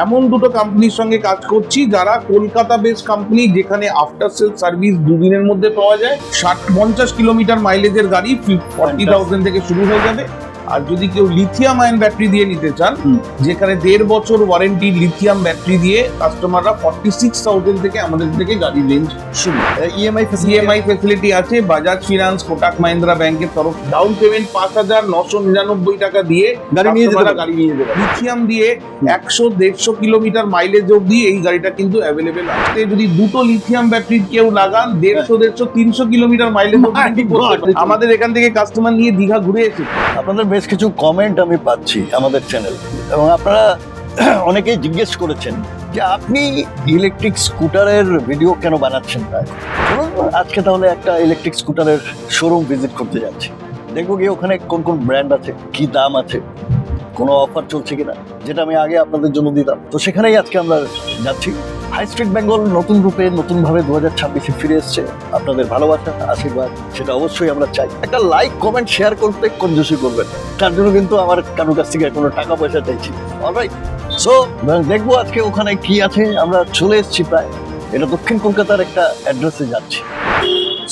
এমন দুটো কোম্পানির সঙ্গে কাজ করছি যারা কলকাতা বেসড কোম্পানি, যেখানে আফটার সেল সার্ভিস দুদিনের মধ্যে পাওয়া যায়। 50 কিলোমিটার মাইলেজের গাড়ি 40,000 থেকে শুরু হয়ে যাবে। আর যদি কেউ লিথিয়াম আয়ন ব্যাটারি দিয়ে নিতে চান, যেখানে 1.5 বছর ওয়ারেন্টি লিথিয়াম ব্যাটারি দিয়ে কাস্টমাররা 46,000 থেকে আমাদের থেকে গাড়ি রেঞ্জ শুরু। ইএমআই ফেসিলিটি আছে বাজাজ ফিনান্স, কোটাক মাহিন্দ্রা ব্যাংকের তরফ। ডাউন পেমেন্ট 5,999 টাকা দিয়ে গাড়ি নিয়ে যেতে। লিথিয়াম দিয়ে 100-150 কিলোমিটার মাইলেজ অবধি এই গাড়িটা কিন্তু অ্যাভেলেবেল আছে। যদি দুটো লিথিয়াম ব্যাটারি কেউ লাগান 150-300 কিলোমিটার মাইলেজ অবধি আমাদের এখান থেকে কাস্টমার নিয়ে দীঘা ঘুরে এসেছে। আপনাদের বেশ কিছু কমেন্ট আমি পাচ্ছি আমাদের চ্যানেল, এবং আপনারা অনেকেই জিজ্ঞেস করেছেন যে আপনি ইলেকট্রিক স্কুটারের ভিডিও কেন বানাচ্ছেন না। আজকে তাহলে একটা ইলেকট্রিক স্কুটারের শোরুম ভিজিট করতে যাচ্ছি, দেখবো গিয়ে ওখানে কোন কোন ব্র্যান্ড আছে, কি দাম আছে, কোনো অফার চলছে কিনা, যেটা আমি আগে আপনাদের জন্য দিতাম। তো সেখানেই আজকে আমরা যাচ্ছি। হাই স্ট্রিট বেঙ্গল নতুন রূপে নতুনভাবে 2026-এ ফিরে এসছে। আপনাদের ভালোবাসা, আশীর্বাদ, সেটা অবশ্যই আমরা চাই। একটা লাইক, কমেন্ট, শেয়ার করতে কঞ্জুসি করবেন, তার জন্য কিন্তু আমার কারোর কাছ থেকে কোনো টাকা পয়সা চাইছি। অলরাইট, সো দেখবো আজকে ওখানে কি আছে। আমরা চলে এসেছি প্রায়, এটা দক্ষিণ কলকাতার একটা অ্যাড্রেসে যাচ্ছি।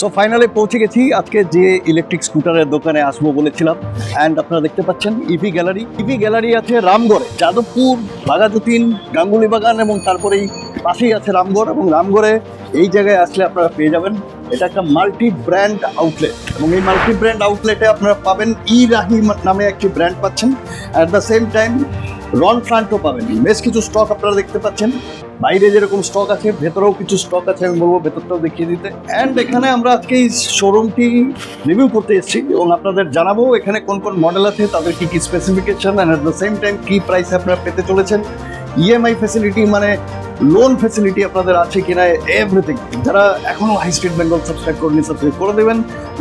সো ফাইনালি পৌঁছে গেছি আজকে যে ইলেকট্রিক স্কুটারের দোকানে আসবো বলেছিলাম। অ্যান্ড আপনারা দেখতে পাচ্ছেন ইভি গ্যালারি আছে রামগড়ে, যাদবপুর, বাঘাযতীন, গাঙ্গুলি বাগান, এবং তারপরেই পাশেই আছে রামগড়। এবং রামগড়ে এই জায়গায় আসলে আপনারা পেয়ে যাবেন, এটা একটা মাল্টি ব্র্যান্ড আউটলেট। এবং এই মাল্টি ব্র্যান্ড আউটলেটে আপনারা পাবেন ইরাহি নামে একটি ব্র্যান্ড পাচ্ছেন, অ্যাট দ্য সেম টাইম রন ফ্রান্টও পাবেন। বেশ কিছু স্টক আপনারা দেখতে পাচ্ছেন, বাইরে যেরকম স্টক আছে ভেতরেও কিছু স্টক আছে, আমি বলবো ভেতরটাও দেখিয়ে দিতে। অ্যান্ড এখানে আমরা আজকে এই শোরুমটি রিভিউ করতে এসেছি এবং আপনাদের জানাবো এখানে কোন কোন মডেল আছে, তাদের কি কি specification, and at the same time কি প্রাইসে আপনারা পেতে চলেছেন। ইএমআই ফ্যাসিলিটি মানে লোন ফ্যাসিলিটি আপনাদের আছে কিনা, এভরিথিং। যারা এখনো হাই স্ট্রিট বেঙ্গল সাবস্ক্রাইব করেনি, সাবস্ক্রাইব করে দেবেন।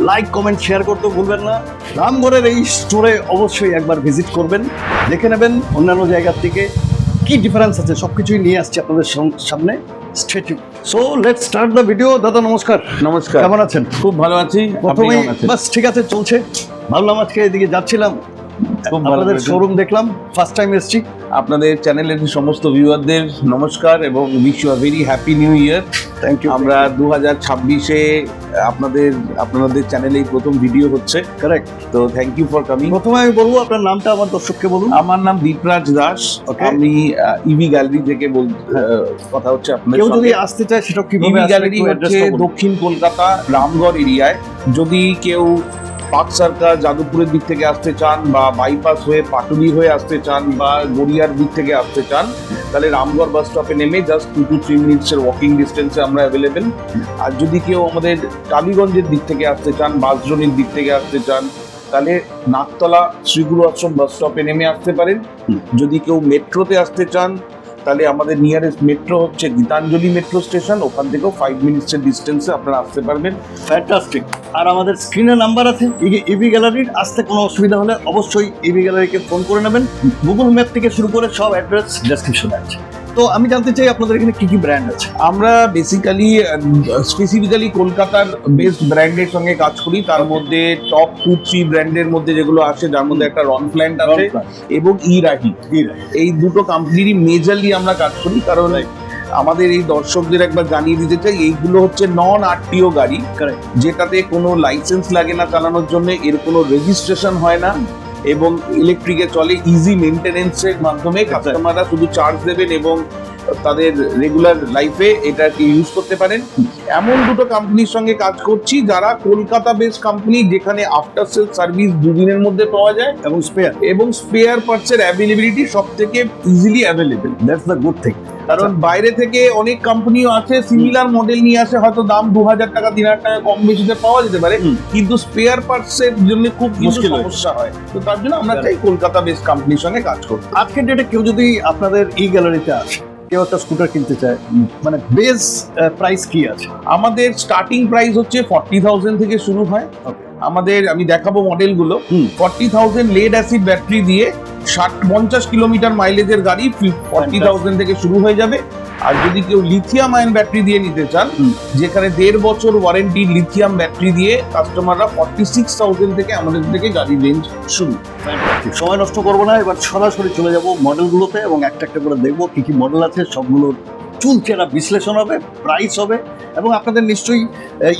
লাইক, কমেন্ট, শেয়ার করতেও ভুলবেন না। রামগড়ের এই স্টোরে অবশ্যই একবার ভিজিট করবেন, দেখে নেবেন অন্যান্য জায়গার থেকে কি ডিফারেন্স আছে। সবকিছুই নিয়ে আসছি আপনাদের সামনে। Stay tuned. So let's start the video. দাদা নমস্কার। নমস্কার, কেমন আছেন? খুব ভালো আছি। প্রথমেই বাস ঠিক আছে, চলছে। ভাবলাম আজকে এদিকে যাচ্ছিলাম, আপনাদের শোরুম দেখলাম, ফার্স্ট টাইম এসেছি। আপনাদের চ্যানেলের সমস্ত ভিউয়ারদের নমস্কার এবং wish you a very happy new year. Thank you. আমরা 2026-এ আপনাদের চ্যানেলেই প্রথম ভিডিও হচ্ছে। কারেক্ট। তো থ্যাংক ইউ ফর কামিং। প্রথমে আমি বলবো আপনার নামটা আমার দর্শককে বলুন। আমার নাম দীপরাজ দাস। আমি ইভি গ্যালারি থেকে কথা হচ্ছে আপনাদের। কেউ যদি আসতে চায় সেটা কিভাবে? ইভি গ্যালারি হচ্ছে দক্ষিণ কলকাতা রামগড় এরিয়ায়। যদি কেউ পার্ক সার্কাস, যাদবপুরের দিক থেকে আসতে চান, বা বাইপাস হয়ে পাটুলি হয়ে আসতে চান, বা গড়িয়ার দিক থেকে আসতে চান, তাহলে রামগড় বাস স্টপে নেমে জাস্ট 2 to 3 মিনিটসের ওয়াকিং ডিস্টেন্সে আমরা অ্যাভেলেবেল। আর যদি কেউ আমাদের টালিগঞ্জের দিক থেকে আসতে চান, বাসজনির দিক থেকে আসতে চান, তাহলে নাকতলা শ্রীগুরু আশ্রম বাস স্টপে নেমে আসতে পারেন। যদি কেউ মেট্রোতে আসতে চান, তাহলে আমাদের নিয়ারেস্ট মেট্রো হচ্ছে গীতাঞ্জলি মেট্রো স্টেশন, ওখান থেকেও 5 মিনিটসের ডিস্টেন্সে আপনারা আসতে পারবেন। ফ্যান্টাস্টিক। আর আমাদের স্ক্রিনে নাম্বার আছে ইভি গ্যালারির। আসতে কোনো অসুবিধা হলে অবশ্যই ইভি গ্যালারিকে ফোন করে নেবেন। গুগল ম্যাপ থেকে শুরু করে সব অ্যাড্রেস ডেসক্রিপশনে আছে। তো আমি জানতে চাই আপনাদের এখানে কি কি ব্র্যান্ড আছে? আমরা স্পেসিফিক্যালি কলকাতার বেস্ট ব্র্যান্ডের সঙ্গে কাজ করি। তার মধ্যে টপ 2-3 ব্র্যান্ডের মধ্যে যেগুলো আসে, যার মধ্যে একটা রন প্ল্যান্ট আছে এবং ইরাহি। এই দুটো কোম্পানিরই মেজরলি আমরা কাজ করি, কারণ আমাদের এই দর্শকদের একবার জানিয়ে দিতে চাই, এইগুলো হচ্ছে নন আরটিও গাড়ি, যেটাতে কোনো লাইসেন্স লাগে না চালানোর জন্য, এর কোনো রেজিস্ট্রেশন হয় না, এবং ইলেকট্রিকে চলে। ইজি মেনটেনেন্সের মাধ্যমে কাস্টমাররা শুধু চার্জ দেবেন এবং তাদের রেগুলার লাইফে এটাকে ইউজ করতে পারেন। এমন দুটো কোম্পানির সঙ্গে কাজ করছি যারা কলকাতা বেসড কোম্পানি, যেখানে আফটার সেল সার্ভিস দুদিনের মধ্যে পাওয়া যায়, এবং স্পেয়ার পার্টসের অ্যাভেলেবিলিটি সব থেকে easily available. That's the good thing. কারণ বাইরে থেকে অনেক কোম্পানিও আছে, সিমিলার মডেল নিয়ে আসে, হয়তো দাম 2,000 টাকা 3,000 টাকা কম বেশিতে পাওয়া যেতে পারে, কিন্তু স্পেয়ার পার্টস এর জন্য খুব সমস্যা হয়। তো তার জন্য আমরা চাই কলকাতা বেসড কোম্পানির সঙ্গে কাজ করতে। আজকের ডেটে কেউ যদি আপনাদের ই গ্যালারিতে আসে, কেউ একটা স্কুটার কিনতে চায়, মানে বেস প্রাইস কি আছে? আমাদের স্টার্টিং প্রাইস হচ্ছে 40,000 থেকে শুরু হয়। আমি দেখাবো মডেলগুলো। 40,000 লেড অ্যাসিড ব্যাটারি দিয়ে 50 কিলোমিটার মাইলেজের গাড়ি 40,000 থেকে শুরু হয়ে যাবে। আর যদি কেউ লিথিয়াম আয়ন ব্যাটারি দিয়ে নিতে চান, যেখানে 1.5 বছর ওয়ারেন্টি লিথিয়াম ব্যাটারি দিয়ে কাস্টমাররা 46,000 থেকে আমাদের থেকে গাড়ি রেঞ্জ শুরু। সময় নষ্ট করবো না, এবার সরাসরি চলে যাব মডেলগুলোতে এবং একটা একটা করে দেখবো কি কি মডেল আছে, সবগুলোর চুলচেরা বিশ্লেষণ হবে, প্রাইস হবে, এবং আপনাদের নিশ্চয়ই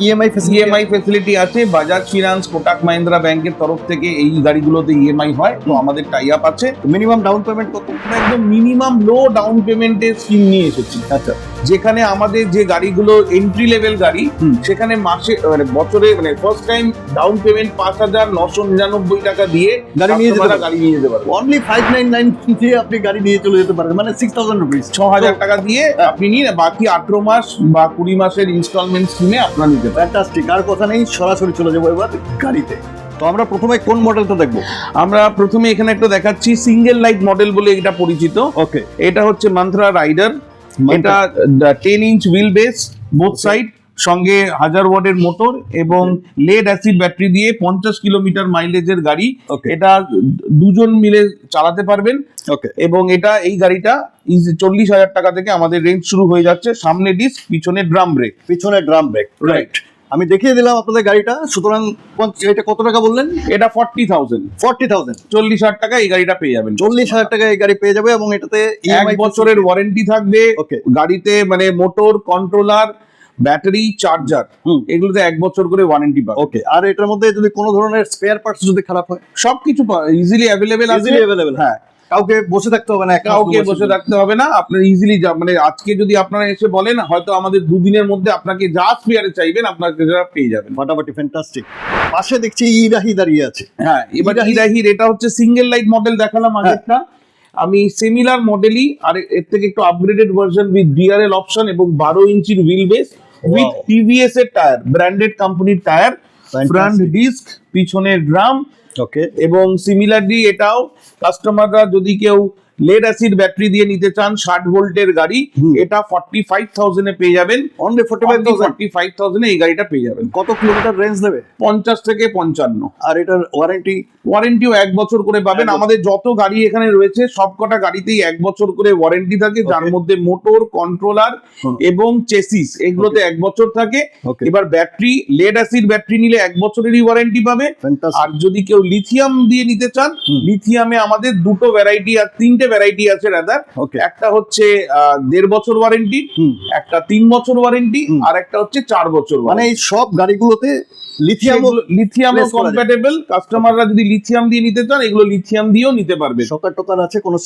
ইএমআই ফেসিলিটি আছে। বাজাজ ফিনান্স, কোটাক মাহিন্দ্রা ব্যাংকের তরফ থেকে এই গাড়িগুলোতে ইএমআই হয়, তো আমাদের টাই আপ আছে। মিনিমাম ডাউন পেমেন্ট কত? আমরা একদম মিনিমাম লো ডাউন পেমেন্টের স্কিম নিয়ে এসেছি। আচ্ছা, যেখানে আমাদের যে গাড়িগুলো এন্ট্রি লেভেল গাড়ি, সেখানে মাসে মানে বছরে মানে ফার্স্ট টাইম ডাউন পেমেন্ট 5,999 টাকা দিয়ে গাড়ি নিয়ে যেতে পারবে। গাড়ি নিয়ে যেতে পারবে। অনলি 599 দিয়ে আপনি গাড়ি নিয়ে চলে যেতে পারবেন, মানে 6,000 রুপিস। 6,000 টাকা দিয়ে আপনি নিয়ে বাকি 18 মাস বা 20 মাসের ইনস্টলমেন্ট স্কিমে আপনারা নিতে পারেন। ফ্যান্টাস্টিক, আর কথা নেই, সরাসরি চলে যাবো এবার গাড়িতে। তো আমরা প্রথমে কোন মডেলটা দেখবো? আমরা প্রথমে এখানে একটা দেখাচ্ছি সিঙ্গেল লাইট মডেল বলে এটা পরিচিত। ওকে, এটা হচ্ছে মান্ত্রা রাইডার। এটা 10 inch wheel base both side, সঙ্গে 1000 ওয়াটের মোটর এবং লেড অ্যাসিড ব্যাটারি দিয়ে 50 কিলোমিটার মাইলেজের গাড়ি। Okay. এটা দুজন মিলে চালাতে পারবেন। ওকে, এবং এটা এই গাড়িটা 40,000 টাকা থেকে আমাদের রেঞ্জ শুরু হয়ে যাচ্ছে। সামনে ডিস্ক, পিছনে ড্রাম ব্রেক। পিছনে ড্রাম ব্রেক, রাইট। আমি দেখিয়ে দিলাম আপনাদের গাড়িটা, সুতরাং এটা কত টাকা বললেন? এটা 40,000। 40,000, 40,000 টাকা এই গাড়িটা পেয়ে যাবেন। 40,000 টাকা এই গাড়ি পেয়ে যাবে, এবং এটাতে 1 বছরের ওয়ারেন্টি থাকবে। Okay. গাড়িতে মানে মোটর, কন্ট্রোলার, ব্যাটারি, চার্জার, এগুলোতে 1 বছর করে ওয়ারেন্টি পাবে। ওকে, আর এটার মধ্যে যদি কোনো ধরনের স্পেয়ার পার্টস যদি খারাপ হয়, সবকিছু ইজিলি অ্যাভেলেবেল আছে। Easily available. হ্যাঁ, কাউকে বসে থাকতে হবে না, কাউকে বসে থাকতে হবে না। আপনার ইজিলি মানে আজকে যদি আপনারা এসে বলেন, হয়তো আমাদের 2 দিনের মধ্যে আপনাকে যা স্পেয়ারে চাইবেন আপনাকে সেটা পেয়ে যাবেন। ফাটাফাটি, ফ্যান্টাস্টিক। পাশে দেখছি ইরাহি দাঁড়িয়ে আছে। হ্যাঁ, এবার ইরাহির এটা হচ্ছে সিঙ্গেল লাইট মডেল দেখালাম আগেরটা। আমি সিমিলার মডেলই আর এর থেকে একটু upgraded version with DRL option এবং 12 ইঞ্চির হুইল বেস উইথ টিভিএস এর টায়ার, ব্র্যান্ডেড কোম্পানির টায়ার, ফ্রন্ট ডিস্ক, পিছনে ড্রাম। ওকে, এবং সিমিলারলি এটাও কাস্টমাররা যদি কেউ লেড অ্যাসিড ব্যাটারি দিয়ে নিতে চান 60 ভোল্টের গাড়ি, এটা 45,000 এ পেয়ে যাবেন। অনলি 45,000 এ এই গাড়িটা পেয়ে যাবেন। কত কিলোমিটার রেঞ্জ দেবে? 50 থেকে 55। আর এটার ওয়ারেন্টিও 1 বছর করে পাবেন। আমাদের যত গাড়ি এখানে রয়েছে সবকটা গাড়িতেই 1 বছর করে ওয়ারেন্টি থাকে, যার মধ্যে মোটর, কন্ট্রোলার এবং চেসিস এগুলোতে 1 বছর থাকে। এবার ব্যাটারি, লেড অ্যাসিড ব্যাটারি নিলে 1 বছরেরই ওয়ারেন্টি পাবে। আর যদি কেউ লিথিয়াম দিয়ে নিতে চান, লিথিয়ামে আমাদের দুটো ভ্যারাইটি আর 3টে ভ্যারাইটি আছে রাদার। একটা হচ্ছে 1.5 বছর ওয়ারেন্টি, একটা 3 বছর ওয়ারেন্টি, আর একটা হচ্ছে 4 বছর। মানে এই সব গাড়িগুলোতে লিথিয়াম কম্প্যাটেবল। কাস্টমাররা যদি লিথিয়াম দিয়ে নিতে চান, এগুলো লিথিয়াম দিয়েও নিতে পারবে। শকার টকার আছে, কোনো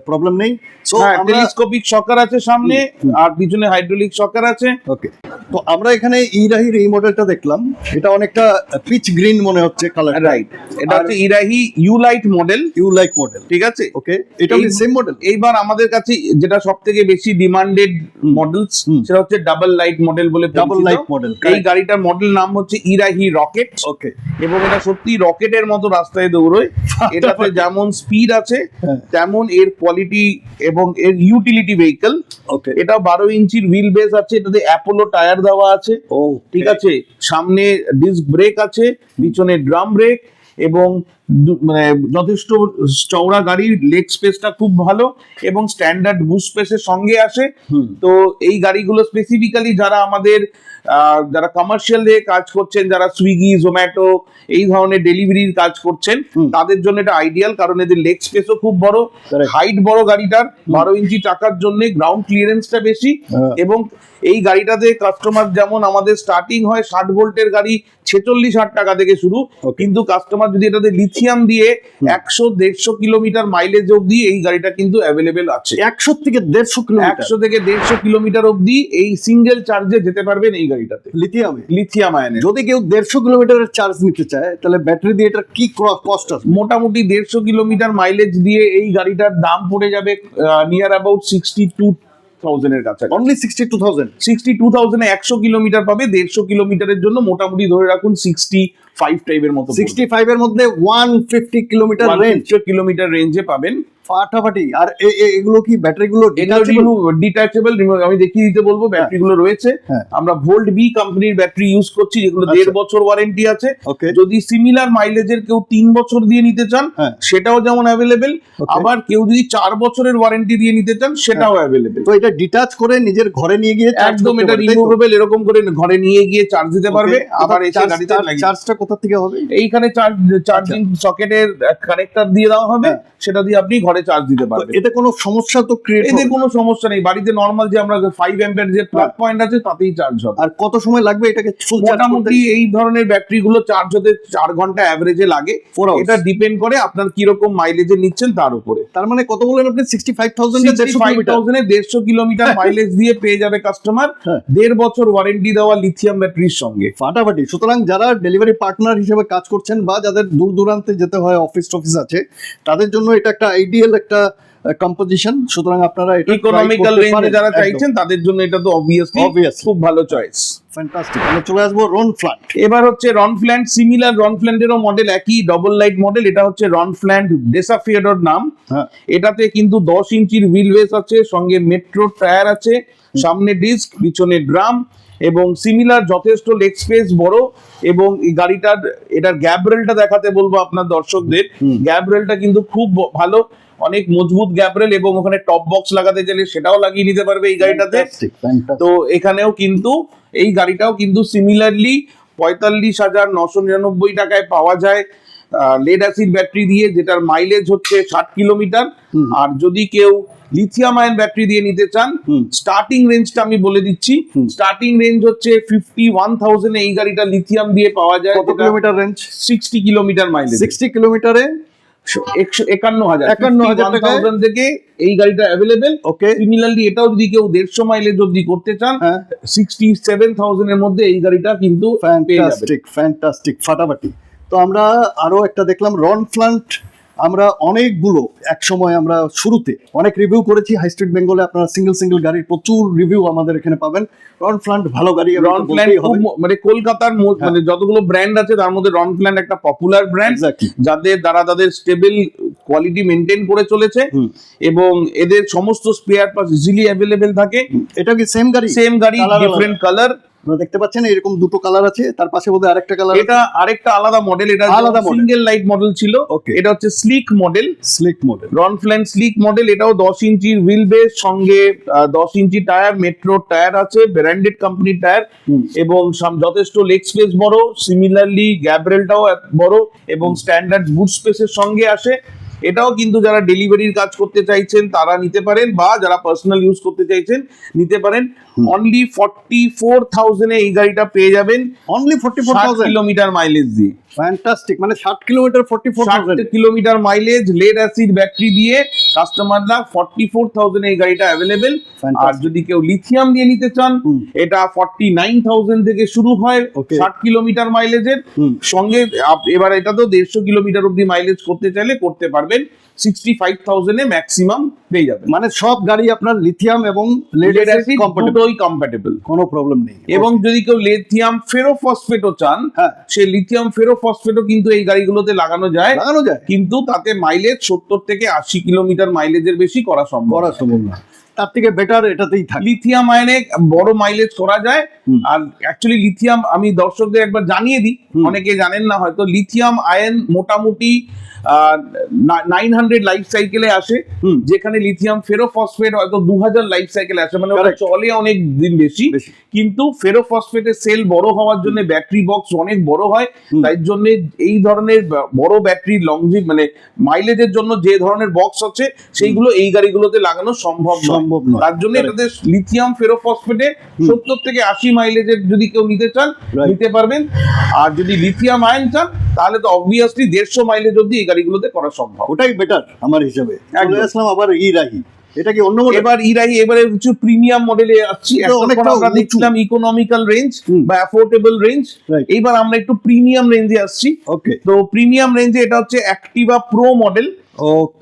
প্রবলেম নেই। সো টেলিস্কোপিক শকার আছে সামনে, আর পিছনে হাইড্রোলিক শকার আছে। ওকে, তো আমরা এখানে ইরাহির এই মডেলটা দেখলাম, এটা অনেকটা পিচ গ্রিন মনে হচ্ছে কালার। রাইট, এটা হচ্ছে ইরাহি ইউ লাইট মডেল। ঠিক আছে, ওকে, এটা কি সেম মডেল? এইবার আমাদের কাছে যেটা সবথেকে বেশি ডিমান্ডেড মডেলস, সেটা হচ্ছে ডাবল লাইট মডেল বলে। ডাবল লাইট মডেল, এই গাড়িটার মডেল নাম হচ্ছে ইরাহি রকেট। ওকে, এবং এটা সত্যি রকেটের মতো রাস্তায় দৌড়য়। এটাতে যেমন স্পিড আছে তেমন এর কোয়ালিটি এবং এর ইউটিলিটি ভেহিকল। ওকে, এটা 12 ইঞ্চির হুইল বেস আছে, এটাতে অ্যাপোলো টায়ার দেওয়া আছে। ঠিক আছে, সামনে ডিস্ক ব্রেক আছে, পিছনে ড্রাম ব্রেক, এবং মানে যথেষ্ট চওড়া গাড়ি, লেগ স্পেসটা খুব ভালো এবং স্ট্যান্ডার্ড বুট স্পেসের সঙ্গে আসে। তো এই গাড়িগুলো স্পেসিফিক্যালি যারা আমাদের যারা কমার্শিয়াল দিয়ে কাজ করছেন, যারা সুইগি, জোম্যাটো এই ধরনের ডেলিভারির কাজ করছেন, তাদের জন্য এটা আইডিয়াল, কারণ এদের লেগ স্পেসও খুব বড়, হাইট বড় গাড়িটার, 12 ইঞ্চি চাকার জন্য গ্রাউন্ড ক্লিয়ারেন্সটা বেশি। এবং এই গাড়িটাতে কাস্টমার যেমন আমাদের স্টার্টিং হয় 60 ভোল্টের গাড়ি 46,000 টাকা থেকে শুরু, কিন্তু কাস্টমার যদি এটাতে লিথিয়াম দিয়ে 100-150 কিলোমিটার মাইলেজ অবধি এই গাড়িটা কিন্তু অ্যাভেলেবেল আছে। 100 থেকে 150 কিলোমিটার অবধি এই সিঙ্গেল চার্জে যেতে পারবেন এই গাড়িটাতে, লিথিয়াম আয়নে। যদি কেউ 150 কিলোমিটারের চার্জ নিতে চায়, তাহলে ব্যাটারি দিয়ে এটা কি কস্ট আছে? মোটামুটি 150 কিলোমিটার মাইলেজ দিয়ে এই গাড়িটার দাম পড়ে যাবে নিয়ার অ্যাবাউট 62,000 এর কাছে। অনলি 62,000 এ 100 কিলোমিটার পাবে। 150 কিলোমিটারের জন্য মোটামুটি ধরে রাখুন 65 টাইপের মতো। 65 এর মধ্যে 150 কিলোমিটার রেঞ্জ, কিলোমিটার রেঞ্জে পাবেন। ফাটাফাটি। আর এগুলো কি ব্যাটারিগুলো ডিটাচেবল, আমি দেখিয়ে দিতে বলবো, ব্যাটারিগুলো রয়েছে। হ্যাঁ। আমরা ভোল্ট বি কোম্পানির ব্যাটারি ইউজ করছি, যেগুলো 1.5 বছর ওয়ারেন্টি আছে। ওকে, যদি সিমিলার মাইলেজের কেউ 3 বছর দিয়ে নিতে চান হ্যাঁ। সেটাও যেমন অ্যাভেলেবেল, আবার কেউ যদি 4 বছরের ওয়ারেন্টি দিয়ে নিতে চান সেটাও অ্যাভেলেবেল। তো এটা ডিটাচ করে নিজের ঘরে নিয়ে গিয়ে একদম এটা রিমুভেবল, এরকম করে ঘরে নিয়ে গিয়ে চার্জ দিতে পারবে, আবার এসে গাড়িতে লাগিয়ে। চার্জটা কোথা থেকে হবে? এইখানে চার্জিং সকেটের কানেক্টর দিয়ে দেওয়া হবে, সেটা দিয়ে আপনি ঘরে চার্জ দিতে পারবেন। এতে কোনো সমস্যা তো ক্রিয়েট এতে কোনো সমস্যা নেই, বাড়িতে নরমাল যে আমরা 5 অ্যাম্পিয়ার যে প্লাগ পয়েন্ট আছে তাতেই চার্জ হবে। আর কত সময় লাগবে এটাকে ফুল চার্জ করতে? মোটামুটি এই ধরনের ব্যাটারি গুলো চার্জ হতে 4 ঘন্টা অ্যাভারেজে লাগে। এটা ডিপেন্ড করে আপনার কি রকম মাইলেজে নিচ্ছেন তার উপরে। তার মানে কত বলেন আপনি? 65,000 এ 150 কিলোমিটার মাইলেজ দিয়ে পেয়ে যাবে কাস্টমার 1.5 বছর ওয়ারেন্টি দেওয়া লিথিয়াম ব্যাটারির সঙ্গে। ফাটাফাটি। সুতরাং যারা ডেলিভারি পার্টনার হিসেবে কাজ করছেন বা যাদের দূর দূরান্তে যেতে হয়, অফিস আছে, তাদের জন্য এটা একটা আইডিয়াল একটা কম্পোজিশন। সুতরাং আপনারা এটা ইকোনমিক্যাল রেঞ্জে যারা চাইছেন তাদের জন্য এটা তো অবভিয়াসলি খুব ভালো চয়েস। ফ্যান্টাস্টিক। আমরা চলে আসবো রন ফ্ল্যান্ট। এবার হচ্ছে রন ফ্ল্যান্ট, সিমিলার রন ফ্ল্যান্টেরও মডেল, একই ডবল লাইট মডেল। এটা হচ্ছে রন ফ্ল্যান্ট ডেসাফিয়াডর নাম। এটাতে কিন্তু 10 ইঞ্চির হুইল বেস আছে, সঙ্গে মেট্রো টায়ার আছে, সামনে ডিস্ক, পিছনে ড্রাম, এবং সিমিলার যথেষ্ট লেগ স্পেস বড়। এবং এই গাড়িটার এটার গ্যাপ রেলটা দেখাতে বলবো আপনার দর্শকদের। গ্যাপ রেলটা কিন্তু খুব ভালো, অনেক মজবুত গ্যাপ রেল, এবং ওখানে টপ বক্স লাগাতে চাইলে সেটাও লাগিয়ে নিতে পারবে এই গাড়িটাতে। তো এখানেও কিন্তু এই গাড়িটাও কিন্তু সিমিলারলি 45,999 টাকায় পাওয়া যায় লেড অ্যাসিড ব্যাটারি দিয়ে, যেটার মাইলেজ হচ্ছে 60 কিলোমিটার। আর যদি কেউ লিথিয়াম আয়ন ব্যাটারি দিয়ে নিতে চান, স্টার্টিং রেঞ্জটা আমি বলে দিচ্ছি। স্টার্টিং রেঞ্জ হচ্ছে 51,000 এই গাড়িটা লিথিয়াম দিয়ে পাওয়া যায়। কত কিলোমিটার রেঞ্জ? 60 kilometre mileage. 60 কিলোমিটারে 51,000 থেকে এই গাড়িটা অ্যাভেলেবেল। ওকে, সিমিলারলি এটাও যদি কেউ 150 মাইলেজ অবধি করতে চান, 67,000 এর মধ্যে এই গাড়িটা কিন্তু ফ্যান্টাস্টিক ফাটাফাটি। তো আমরা আরো একটা দেখলাম রন ফ্ল্যান্ট। আমরা অনেকগুলো একসময় আমরা শুরুতে অনেক রিভিউ করেছি হাই স্ট্রিট বেঙ্গলে। আপনারা সিঙ্গেল গাড়ির প্রচুর রিভিউ আমাদের এখানে পাবেন। রন ফ্ল্যান্ট ভালো গাড়ি। রন ফ্ল্যান্ট মানে কলকাতার মানে যতগুলো ব্র্যান্ড আছে তার মধ্যে রন ফ্ল্যান্ট একটা পপুলার ব্র্যান্ড, যাদের দ্বারা তাদের স্টেবল কোয়ালিটি মেনটেন করে চলেছে, এবং এদের সমস্ত স্পেয়ার পার্টস ইজিলি অ্যাভেলেবেল থাকে। এটা কি সেম গাড়ি? সেম গাড়ি, ডিফারেন্ট কালার। আপনারা দেখতে পাচ্ছেন এরকম দুটো কালার আছে, তার পাশে বোধহয় আরেকটা কালার। এটা আরেকটা আলাদা মডেল, এটা আলাদা সিঙ্গেল লাইট মডেল ছিল। এটা হচ্ছে স্লিক মডেল। রন ফ্ল্যান্ট স্লিক মডেল। এটাও 10 ইঞ্চির হুইল বেস, সঙ্গে 10 ইঞ্চি টায়ার, মেট্রো টায়ার আছে, ব্র্যান্ডেড কোম্পানির টায়ার, এবং যথেষ্ট লেগ স্পেস বড়। সিমিলারলি গ্যাপ রেলটাও বড়, এবং স্ট্যান্ডার্ড বুট স্পেসের সঙ্গে আসে। এটাও কিন্তু যারা ডেলিভারির কাজ করতে চাইছেন তারা নিতে পারেন, বা যারা পার্সোনাল ইউজ করতে চাইছেন নিতে পারেন। অনলি 44,000 এই গাড়িটা পেয়ে যাবেন, অনলি 44,000 কিলোমিটার মাইলেজ দিয়ে। ফ্যান্টাস্টিক। মানে 60 kilometre 44,000 kilometre mileage lead acid battery দিয়ে কাস্টমাররা 44,000 এই গাড়িটা অ্যাভেলেবেল। আর যদি কেউ লিথিয়াম দিয়ে নিতে চান, এটা 49,000 থেকে শুরু হয় 60 কিলোমিটার মাইলেজের সঙ্গে। এবার এটা তো 150 কিলোমিটার অব্দি মাইলেজ করতে চাইলে করতে পারবেন। 65,000 এ ম্যাক্সিমাম পেয়ে যাবেন। মানে সব গাড়ি আপনার লিথিয়াম এবং লেড অ্যাসিড দুটোই কম্প্যাটেবল, কোনো প্রবলেম নেই। এবং যদি কেউ লিথিয়াম ফেরোফসফেটও চান, সেই লিথিয়াম ফেরোফসফেটও কিন্তু এই গাড়িগুলোতে লাগানো যায়, কিন্তু তাতে মাইলেজ 70 থেকে 80 কিলোমিটার মাইলেজের বেশি করা সম্ভব না। তার থেকে বেটার এটাতেই থাকে। লিথিয়াম আয়নে বড় মাইলেজ করা যায়। আর অ্যাকচুয়ালি লিথিয়াম, আমি দর্শকদের একবার জানিয়ে দিই, অনেকে জানেন না হয়তো, লিথিয়াম আয়ন মোটামুটি 900 লাইফ সাইকেলে আসে, যেখানে লিথিয়াম ফেরোফসফেট হয়তো 2000 লাইফ সাইকেলে আসে, মানে ওটা চলে অনেক দিন বেশি। কিন্তু ফেরোফসফেটের সেল বড় হওয়ার জন্য ব্যাটারি বক্স অনেক বড় হয়, তাই জন্য এই ধরনের বড় ব্যাটারি লংজিভ মানে মাইলেজের জন্য যে ধরনের বক্স আছে সেইগুলো এই গাড়িগুলোতে লাগানো সম্ভব নয়। তার জন্য এটাতে লিথিয়াম ফেরোফসফেটে 70 থেকে 80 মাইলেজের যদি কেউ নিতে চান নিতে পারবেন। আর যদি লিথিয়াম আয়ন চান তাহলে তো অবভিয়াসলি 150 মাইলেজ অব্দি এই গাড়িগুলোতে করা সম্ভব। ওটাই বেটার আমার হিসাবে। আসলাম আবার ইরাহি, এটা কি অন্য মডেল? এবার ইরাহি এবারে কিছু প্রিমিয়াম মডেলে আসছি। আমরা দেখছিলাম ইকোনমিক্যাল রেঞ্জ বা অ্যাফোর্ডেবল রেঞ্জ, এইবার আমরা একটু প্রিমিয়াম রেঞ্জে আসছি। ওকে, তো প্রিমিয়াম রেঞ্জে এটা হচ্ছে অ্যাক্টিভা প্রো মডেল।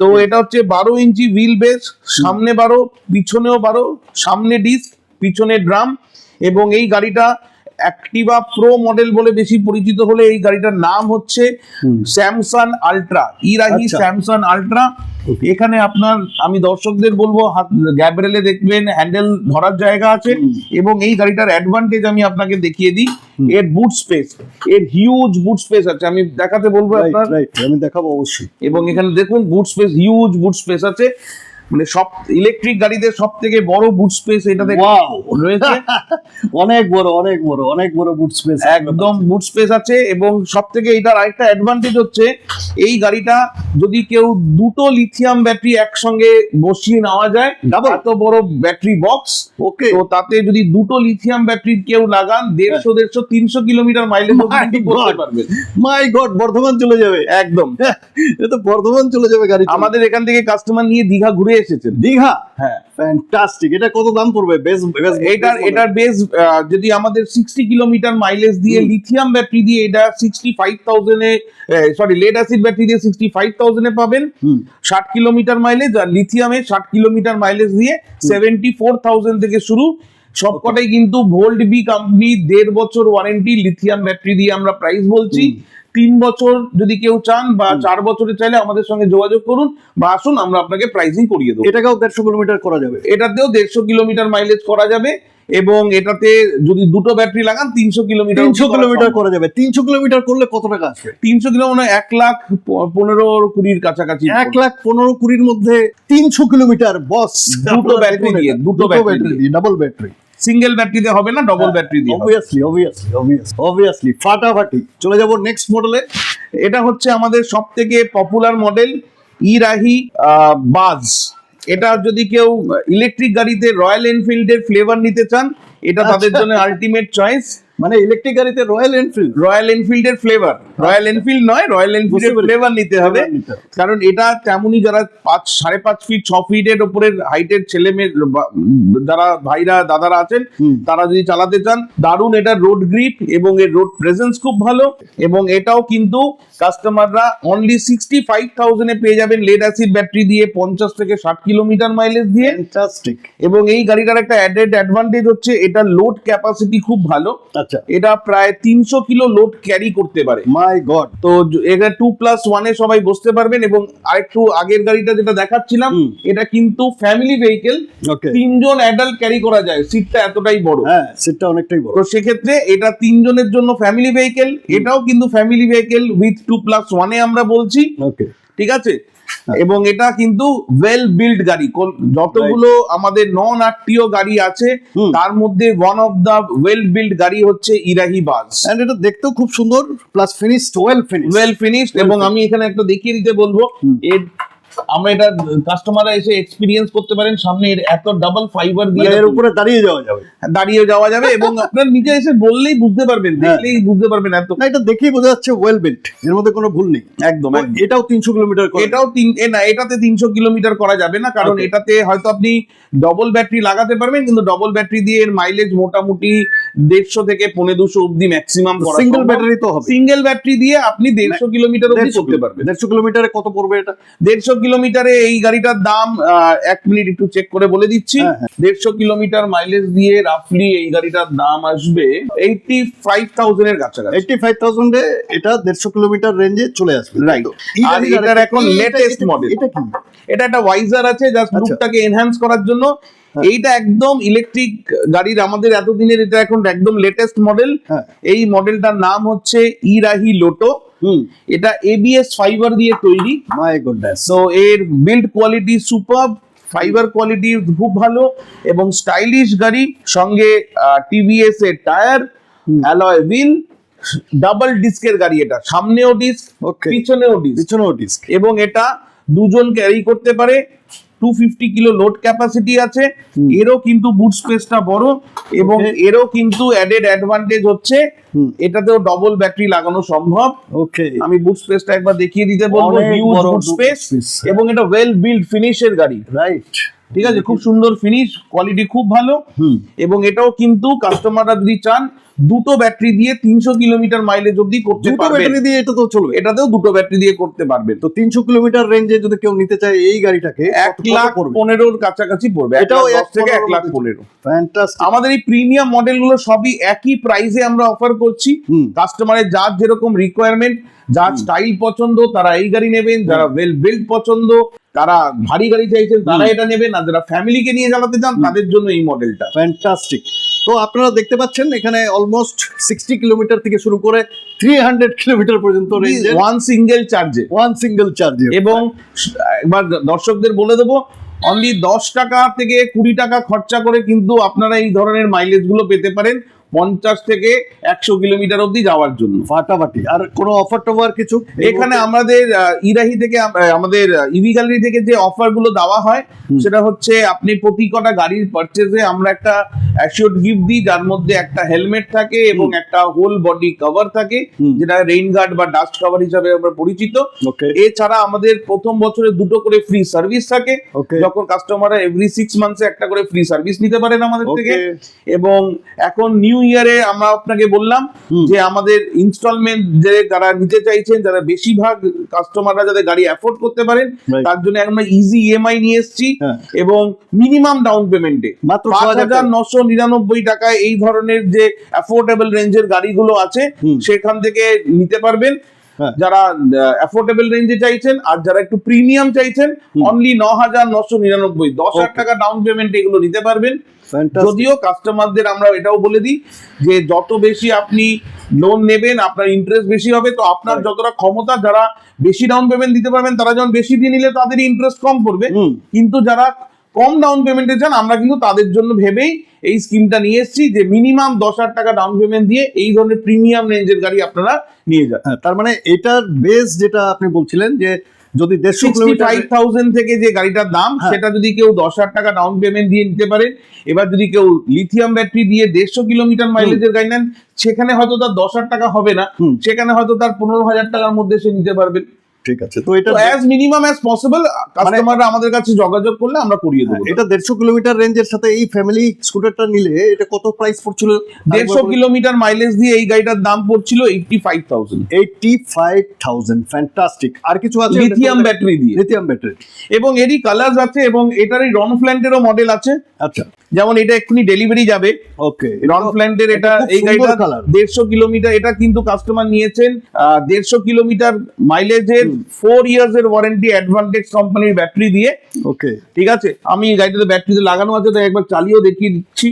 তো এটা হচ্ছে 12 ইঞ্চি হুইল বেস, সামনে 12 পিছনেও 12, সামনে ডিস্ক পিছনে ড্রাম, এবং এই গাড়িটা অ্যাক্টিভা প্রো মডেল বলে বেশি পরিচিত হলে এই গাড়িটার নাম হচ্ছে স্যামসাং আলট্রা, ইরাহি আচ্ছা। Samsung ultra. এখানে আপনার আমি দর্শকদের বলবো হাত গ্যাব্রেলে দেখবেন হ্যান্ডেল ধরার জায়গা আছে, এবং এই গাড়িটার অ্যাডভান্টেজ আমি আপনাকে দেখিয়ে দিই। এর বুট স্পেস, এর হিউজ বুট স্পেস আছে, আমি দেখাতে বলবো আপনার। আমি দেখাবো অবশ্যই। এবং এখানে দেখুন বুট স্পেস, হিউজ বুট স্পেস আছে, মানে সব ইলেকট্রিক গাড়িতে সব থেকে বড় বুট স্পেস এটাতে Wow! রয়েছে। অনেক বড় বুট স্পেস, একদম বুট স্পেস আছে। এবং সব থেকে এটার আরেকটা অ্যাডভান্টেজ হচ্ছে এই গাড়িটা যদি কেউ দুটো লিথিয়াম ব্যাটারি একসঙ্গে বসিয়ে নেওয়া যায়, Double? এত বড় ব্যাটারি বক্স, ওকে। তো তাতে যদি দুটো লিথিয়াম ব্যাটারি কেউ লাগান 150-300 কিলোমিটার মাইলেজ করতে পারবে। মাই গড, বর্ধমান চলে যাবে একদম। এটা তো বর্ধমান চলে যাবে গাড়ি। আমাদের এখান থেকে কাস্টমার নিয়ে দীঘা ঘুরে এসেছেন। দীঘা, হ্যাঁ, ফ্যান্টাস্টিক। এটা কত দাম পড়বে? এটার বেস যদি আমাদের 60 কিলোমিটার মাইলেজ দিয়ে লিথিয়াম ব্যাটারি দিয়ে এটা 65,000 এ, সরি লেড অ্যাসিড ব্যাটারি দিয়ে 65,000 এ পাবেন 60 কিলোমিটার মাইলেজ, আর লিথিয়ামে 60 কিলোমিটার মাইলেজ দিয়ে 74,000 থেকে শুরু। সবকটাই কিন্তু ভোল্ট বি কোম্পানি 1.5 বছর ওয়ারেন্টি লিথিয়াম ব্যাটারি দিয়ে আমরা প্রাইস বলছি। 3 বছর যদি কেউ চান বা 4 বছরে চাইলে আমাদের সঙ্গে যোগাযোগ করুন বা আসুন, আমরা আপনাকে প্রাইসিং করিয়ে দেবো। এটাকেও 150 কিলোমিটার করা যাবে। এটাতেও 150 কিলোমিটার মাইলেজ করা যাবে, এবং এটাতে যদি দুটো ব্যাটারি লাগান 300 কিলোমিটার 300 কিলোমিটার করা যাবে। 300 কিলোমিটার করলে কত টাকা আসবে? 300 কিলো মানে 1,15,20,000 কাছাকাছি। 1,15,20,000 মধ্যে 300 কিলোমিটার বস, দুটো ব্যাটারি দিয়ে, দুটো ব্যাটারি দিয়ে, ডাবল ব্যাটারি। সিঙ্গেল ব্যাটারিতে হবে না, ডবল ব্যাটারি দিয়ে হবে। অবভিয়াসলি ফাটাফাটি। চলে যাব নেক্সট মডেলে। এটা হচ্ছে আমাদের সব থেকে পপুলার মডেল ইরাহি বাজ। এটা যদি কেউ ইলেকট্রিক গাড়িতে রয়্যাল এনফিল্ডের ফ্লেভার নিতে চান, এটা তাদের জন্য আলটিমেট চয়েস। মানে ইলেকট্রিক গাড়িতে রয়্যাল এনফিল্ডের ফ্লেভার, রয়্যাল এনফিল্ড নয়, রয়্যাল এনফিল্ডের ফ্লেভার নিতে হবে। কারণ এটা তেমনই যারা 5.5 ফিট 6 ফিটের উপরের হাইটের ছেলে মেয়ে যারা ভাইরা দাদারা আছেন, তারা যদি চালাতে চান, দারুণ এটা রোড গ্রিপ এবং এর রোড প্রেজেন্স খুব ভালো। এবং এটাও কিন্তু কাস্টমাররা অনলি 65,000 এ পেয়ে যাবেন লেড অ্যাসিড ব্যাটারি দিয়ে 50 থেকে 60 কিলোমিটার মাইলেজ দিয়ে। ফ্যান্টাস্টিক। এবং এই গাড়িটার একটা অ্যাডেড অ্যাডভান্টেজ হচ্ছে এটা লোড ক্যাপাসিটি খুব ভালো। আচ্ছা, এটা প্রায় 300 কিলো লোড ক্যারি করতে পারে। মাই গড। তো এটা 2+1 এ সবাই বসতে পারবেন। এবং আরেকটু আগের গাড়িটা যেটা দেখাচ্ছিলাম, এটা কিন্তু ফ্যামিলি ভেহিকেল, ওকে। 3 জন অ্যাডাল্ট ক্যারি করা যায়, সিটটা এতটাই বড়। হ্যাঁ, সিটটা অনেকটাই বড়। তো সেক্ষেত্রে এটা 3 জনের জন্য ফ্যামিলি ভেহিকেল, এটাও কিন্তু ফ্যামিলি ভেহিকেল উইথ 2+1 এ আমরা বলছি। ওকে, ঠিক আছে। এবং এটা কিন্তু ওয়েল বিল্ড গাড়ি। যতগুলো আমাদের নন আরটিও গাড়ি আছে তার মধ্যে one of the well build গাড়ি হচ্ছে ইরাহি বাজ। এন্ড এটা দেখতেও খুব সুন্দর, প্লাস ফিনিশড, ওয়েল ফিনিশড। এবং আমি এখানে একটা দেখিয়ে দিতে বলবো, এর আমরা এটা কাস্টমাররা এসে এক্সপিরিয়েন্স করতে পারেন। সামনে এত ডাবল ফাইবার দিয়ে এর উপরে দাঁড়িয়ে যাওয়া যাবে এবং আপনার নিজে এসে বললেই বুঝতে পারবেন, দেখলেই বুঝতে পারবেন। এত না, এটা দেখেই বোঝা যাচ্ছে ওয়েল বিল্ট, এর মধ্যে কোনো ভুল নেই। একদম। এটাও 300 কিলোমিটার, এটাতে 300 কিলোমিটার করা যাবে না, কারণ এটাতে হয়তো আপনি ডবল ব্যাটারি লাগাতে পারবেন, কিন্তু ডবল ব্যাটারি দিয়ে এর মাইলেজ মোটামুটি 150 থেকে 250 অব্দি ম্যাক্সিমাম করা। সিঙ্গেল ব্যাটারি তো হবে। সিঙ্গেল ব্যাটারি দিয়ে আপনি 150 কিলোমিটার অব্দি করতে পারবেন। 150 কিলোমিটারে কত পড়বে এটা? 150 কিলোমিটারে এই গাড়িটার দাম 1 মিনিট একটু চেক করে বলে দিচ্ছি। 150 কিলোমিটার মাইলেজ দিয়ে রাফলি এই গাড়িটার দাম আসবে 85,000 এর কাছাকাছি। 85,000 এ এটা 150 কিলোমিটার রেঞ্জে চলে আসবে, রাইট। আর এটার এখন লেটেস্ট মডেল। এটা কি? এটা একটা ওয়াইজার আছে জাস্ট লুকটাকে এনহ্যান্স করার জন্য। এইটা একদম ইলেকট্রিক গাড়ির আমাদের এতদিনের এটা এখন একদম লেটেস্ট মডেল। এই মডেলটার নাম হচ্ছে ইরাহি লোটো। এটা ABS ফাইবার দিয়ে তৈরি। মাই গডনেস। সো এর বিল্ড কোয়ালিটি সুপারব, ফাইবার কোয়ালিটি খুব ভালো এবং স্টাইলিশ গাড়ি। সঙ্গে TVS এর টায়ার, অ্যালয় হুইল, ডাবল ডিস্কের গাড়ি। এটা সামনেও ডিস্ক, পিছনেও ডিস্ক। এবং এটা দুজন ক্যারি করতে পারে। 250 কিলো লোড ক্যাপাসিটি আছে। এরও কিন্তু বুট স্পেসটা বড়, এবং এরও কিন্তু অ্যাডেড অ্যাডভান্টেজ হচ্ছে এটাতেও ডবল ব্যাটারি লাগানো সম্ভব। ওকে, আমি বুট স্পেসটা একবার দেখিয়ে দিতে বলবো। হিউজ বুট স্পেস, এবং এটা ওয়েল বিল্ড ফিনিশের গাড়ি। রাইট, ঠিক আছে, খুব সুন্দর ফিনিশ, কোয়ালিটি খুব ভালো। এবং এটাও কিন্তু কাস্টমাররা যদি চান দুটো ব্যাটারি দিয়ে 300 কিলোমিটার মাইলেজ অবধি করতে দুটো পারবেন। ব্যাটারি দিয়ে এটা তো চলবে। এটাতেও দুটো ব্যাটারি দিয়ে করতে পারবেন। তো 300 কিলোমিটার রেঞ্জে যদি কেউ নিতে চায় এই গাড়িটাকে 1,15,000 কাছাকাছি পড়বে, এটাও 1,10,000 থেকে 1,15,000 1,15,000। ফ্যান্টাস্টিক। আমাদের এই প্রিমিয়াম মডেলগুলো সবই একই প্রাইসে আমরা অফার করছি। কাস্টমারের যার যেরকম রিকোয়ারমেন্ট, যার স্টাইল পছন্দ তারা এই গাড়ি নেবেন, যারা ওয়েল বিল্ড পছন্দ তারা ভারী গাড়ি চাইছেন তারা এটা নেবেন, আর যারা ফ্যামিলিকে নিয়ে চালাতে চান তাদের জন্য এই মডেলটা। ফ্যান্টাস্টিক। তো আপনারা দেখতে পাচ্ছেন এখানে অলমোস্ট 60 কিলোমিটার থেকে শুরু করে 300 কিলোমিটার পর্যন্ত রেঞ্জে ওয়ান সিঙ্গেল চার্জে। ওয়ান সিঙ্গেল চার্জে। এবং একবার দর্শকদের বলে দেবো, অনলি 10 টাকা থেকে 20 টাকা খরচা করে কিন্তু আপনারা এই ধরনের মাইলেজ গুলো পেতে পারেন 50 থেকে 100 কিলোমিটার অবধি যাওয়ার জন্য। ফাটাফাটি। আর কোনো অফার টফার কিছু এখানে আমাদের ইরাহি থেকে আমাদের ইভি গ্যালারি থেকে যে অফার গুলো দেওয়া হয় সেটা হচ্ছে আপনি প্রতি কটা গাড়ির পারচেজে আমরা একটা অ্যাসিওর্ড গিফট দিই, যার মধ্যে একটা হেলমেট থাকে এবং একটা হোল বডি কভার থাকে, যেটা রেইন গার্ড বা ডাস্ট কভার হিসাবে আমরা পরিচিত। এছাড়া আমাদের প্রথম বছরে 2টো করে ফ্রি সার্ভিস থাকে, যখন কাস্টমাররা এভরি 6 মান্থসে একটা করে ফ্রি সার্ভিস নিতে পারেন আমাদের থেকে। এবং এখন নিউ ইয়ারে আমরা আপনাকে বললাম যে আমাদের ইনস্টলমেন্ট যে যারা নিতে চাইছেন, যারা বেশিরভাগ কাস্টমাররা যাদের গাড়ি অ্যাফোর্ড করতে পারেন তার জন্য আমরা ইজি ইএমআই নিয়ে এসেছি এবং মিনিমাম ডাউন পেমেন্টে মাত্র 5,999 টাকায় এই ধরনের যে অ্যাফোর্ডেবল রেঞ্জের গাড়িগুলো আছে সেখান থেকে নিতে পারবেন যারা অ্যাফোর্ডেবল রেঞ্জে চাইছেন। আর যারা একটু প্রিমিয়াম চাইছেন অনলি 9,999, 10,000 টাকা ডাউন পেমেন্ট এগুলো নিতে পারবেন। যদিও কাস্টমারদের আমরা এটাও বলে দিই যে যত বেশি আপনি লোন নেবেন আপনার ইন্টারেস্ট বেশি হবে, তো আপনার যতটা ক্ষমতা, যারা বেশি ডাউন পেমেন্ট দিতে পারবেন তারা যখন বেশি দিয়ে নিলে তাদের ইন্টারেস্ট কম পড়বে, কিন্তু যারা কম ডাউন পেমেন্টে চান আমরা কিন্তু তাদের জন্য ভেবেই এই স্কিমটা নিয়ে এসেছি যে মিনিমাম 10,000 টাকা ডাউন পেমেন্ট দিয়ে এই ধরনের প্রিমিয়াম রেঞ্জের গাড়ি আপনারা নিয়ে যান। তার মানে এটার বেস যেটা আপনি বলছিলেন যে যদি 65,000 থেকে যে গাড়িটার দাম সেটা যদি কেউ 10,000 টাকা ডাউন পেমেন্ট দিয়ে নিতে পারে, এবার যদি কেউ লিথিয়াম ব্যাটারি দিয়ে 150 কিলোমিটার মাইলেজের গাড়ি নেন সেখানে হয়তো তার 10,000 টাকা হবে না, সেখানে হয়তো তার 15,000 টাকার মধ্যে সে নিতে পারবেন। ঠিক আছে। তো এটা অ্যাজ মিনিমাম অ্যাজ পসিবল কাস্টমাররা আমাদের কাছে যোগাযোগ করলে আমরা করিয়ে দেবো। এটা 150 কিলোমিটার রেঞ্জের সাথে এই ফ্যামিলি স্কুটারটা নিলে এটা কত প্রাইস পড়ছিল? 150 কিলোমিটার মাইলেজ দিয়ে এই গাড়িটার দাম পড়ছিল 85,000। 85,000 ফ্যান্টাস্টিক। আর কিছু আছে লিথিয়াম ব্যাটারি দিয়ে? লিথিয়াম ব্যাটারি এবং এরই কালারস আছে এবং এটারই রন ফ্ল্যান্টেরও মডেল আছে। আচ্ছা, যেমন এটা এক্ষুনি ডেলিভারি যাবে। ওকে, রন ফ্ল্যান্টের এটা এই গাড়িটা 150 কিলোমিটার, এটা কিন্তু কাস্টমার নিয়েছেন 150 কিলোমিটার মাইলেজের 4 ইয়ার্স এর ওয়ারেন্টি অ্যাডভান্টেজ কোম্পানির ব্যাটারি দিয়ে। ওকে, ঠিক আছে, আমি এই গাড়িটাতে ব্যাটারিতে লাগানো আছে তাই একবার চালিয়েও দেখিয়ে দিচ্ছি।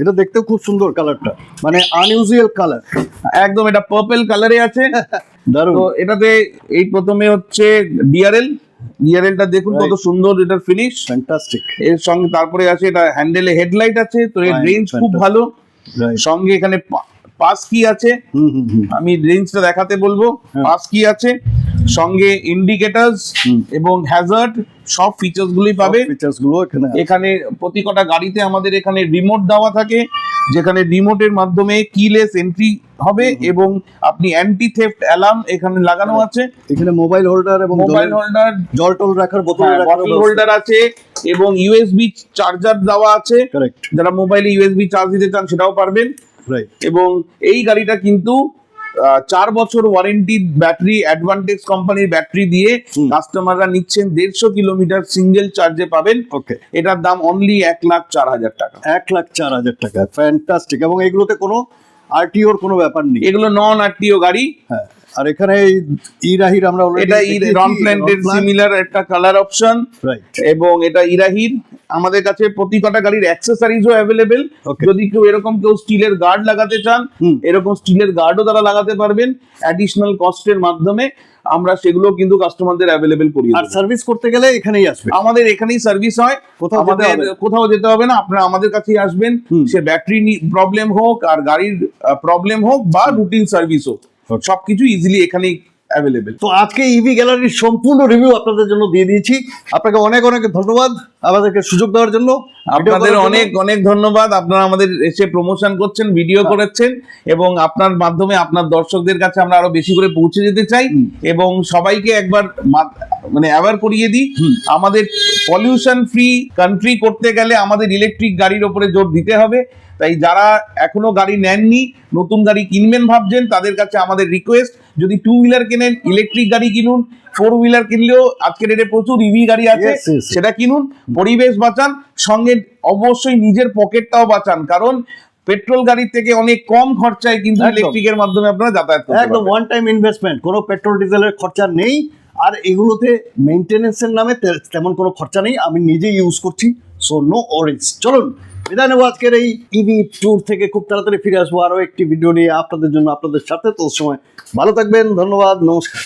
এটা দেখতেও খুব সুন্দর কালারটা, মানে আনইউজুয়াল কালার একদম। এটা পার্পল কালারে আছে, দারুণ। তো এটাতে এই প্রথমে হচ্ছে ডিআরএলটা দেখুন কত সুন্দর এটার ফিনিশ, ফ্যান্টাস্টিক। এর সঙ্গে তারপরে আছে এটা হ্যান্ডেলে হেডলাইট আছে, তো এর রেঞ্জ খুব ভালো। সঙ্গে এখানে পাস কি আছে, আমি রেঞ্জটা দেখাতে বলবো। পাস কি আছে, সঙ্গে ইন্ডিকেটরস এবং হ্যাজার্ড সব ফিচার্স গুলোই পাবে। এখানে প্রতি কটা গাড়িতে আমাদের এখানে রিমোট দেওয়া থাকে, যেখানে রিমোটের মাধ্যমে কিলেস এন্ট্রি হবে এবং আপনি অ্যান্টি থেফট অ্যালার্ম এখানে লাগানো আছে। এখানে মোবাইল হোল্ডার এবং মোবাইল হোল্ডার, জল টল রাখার বোতল হোল্ডার আছে এবং ইউএসবি চার্জার দেওয়া আছে। যারা মোবাইলে ইউএসবি চার্জ দিতে চান সেটাও পারবেন। এবং এই গাড়িটা কিন্তু 4 বছর ওয়ারেন্টি ব্যাটারি অ্যাডভান্টেজ কোম্পানির ব্যাটারি দিয়ে কাস্টমাররা নিচ্ছেন 150 কিলোমিটার সিঙ্গেল চার্জে পাবেন। এটার দাম অনলি 1,04,000 টাকা। 1,04,000 টাকা, ফ্যান্টাস্টিক। এবং এগুলোতে কোনো আরটিওর কোনো ব্যাপার নেই, এগুলো নন আরটিও গাড়ি। হ্যাঁ, আর এখানে ইরাহির আমরা এটা রন ফ্ল্যান্টের সিমিলার একটা কালার অপশন, এবং এটা ইরাহির। আমাদের কাছে প্রতি কটা গাড়ির অ্যাক্সেসরিজও অ্যাভেলেবেল। যদি কেউ এরকম কেউ স্টিলের গার্ড লাগাতে চান, এরকম স্টিলের গার্ডও তারা লাগাতে পারবেন অ্যাডিশনাল কস্টের মাধ্যমে। আমরা সেগুলো কিন্তু কাস্টমারদের অ্যাভেলেবেল করি। আর সার্ভিস করতে গেলে এখানেই আসবে, আমাদের এখানেই সার্ভিস হয়, কোথাও যেতে হবে না। আপনারা আমাদের কাছেই আসবেন, সে ব্যাটারি প্রবলেম হোক আর গাড়ির প্রবলেম হোক বা রুটিন সার্ভিস হোক, সবকিছু ইজিলি এখানেই অ্যাভেলেবেল। তো আজকে ইভি গ্যালারির সম্পূর্ণ রিভিউ আপনাদের জন্য দিয়ে দিয়েছি। আপনাকে অনেক অনেক ধন্যবাদ আমাদেরকে সুযোগ দেওয়ার জন্য। আপনাদের অনেক অনেক ধন্যবাদ, আপনারা আমাদের এসে প্রমোশন করছেন, ভিডিও করেছেন, এবং আপনার মাধ্যমে আপনার দর্শকদের কাছে আমরা আরো বেশি করে পৌঁছে যেতে চাই। এবং সবাইকে একবার মানে অ্যাওয়ার করিয়ে দিই, আমাদের পলিউশন ফ্রি কান্ট্রি করতে গেলে আমাদের ইলেকট্রিক গাড়ির ওপরে জোর দিতে হবে। তাই যারা এখনো গাড়ি নেননি, নতুন গাড়ি কিনবেন ভাবছেন, তাদের কাছে আমাদের রিকোয়েস্ট, যদি 2 হুইলার কেনেন ইলেকট্রিক গাড়ি কিনুন, 4 হুইলার কিনলেও আজকের ডেটে প্রচুর ইভি গাড়ি আছে, Yes, yes. সেটা কিনুন, পরিবেশ বাঁচান, সঙ্গে অবশ্যই নিজের পকেটটাও বাঁচান, কারণ পেট্রোল গাড়ির থেকে অনেক কম খরচায় কিন্তু একদম। ইলেকট্রিকের মাধ্যমে আপনারা যাতায়াত করতে একদম পারবেন। ওয়ান টাইম ইনভেস্টমেন্ট, কোনো পেট্রোল ডিজেলের খরচা নেই। আর এগুলোতে মেইনটেনেন্সের নামে তেমন কোনো খরচা নেই, আমি নিজেই ইউজ করছি, সো নো ওয়ারিজ। চলুন বিদায় নেবো আজকের এই ইভি ট্যুর থেকে। খুব তাড়াতাড়ি ফিরে আসবো আরো একটি ভিডিও নিয়ে আপনাদের জন্য, আপনাদের সাথে। তো সময় ভালো থাকবেন, ধন্যবাদ, নমস্কার।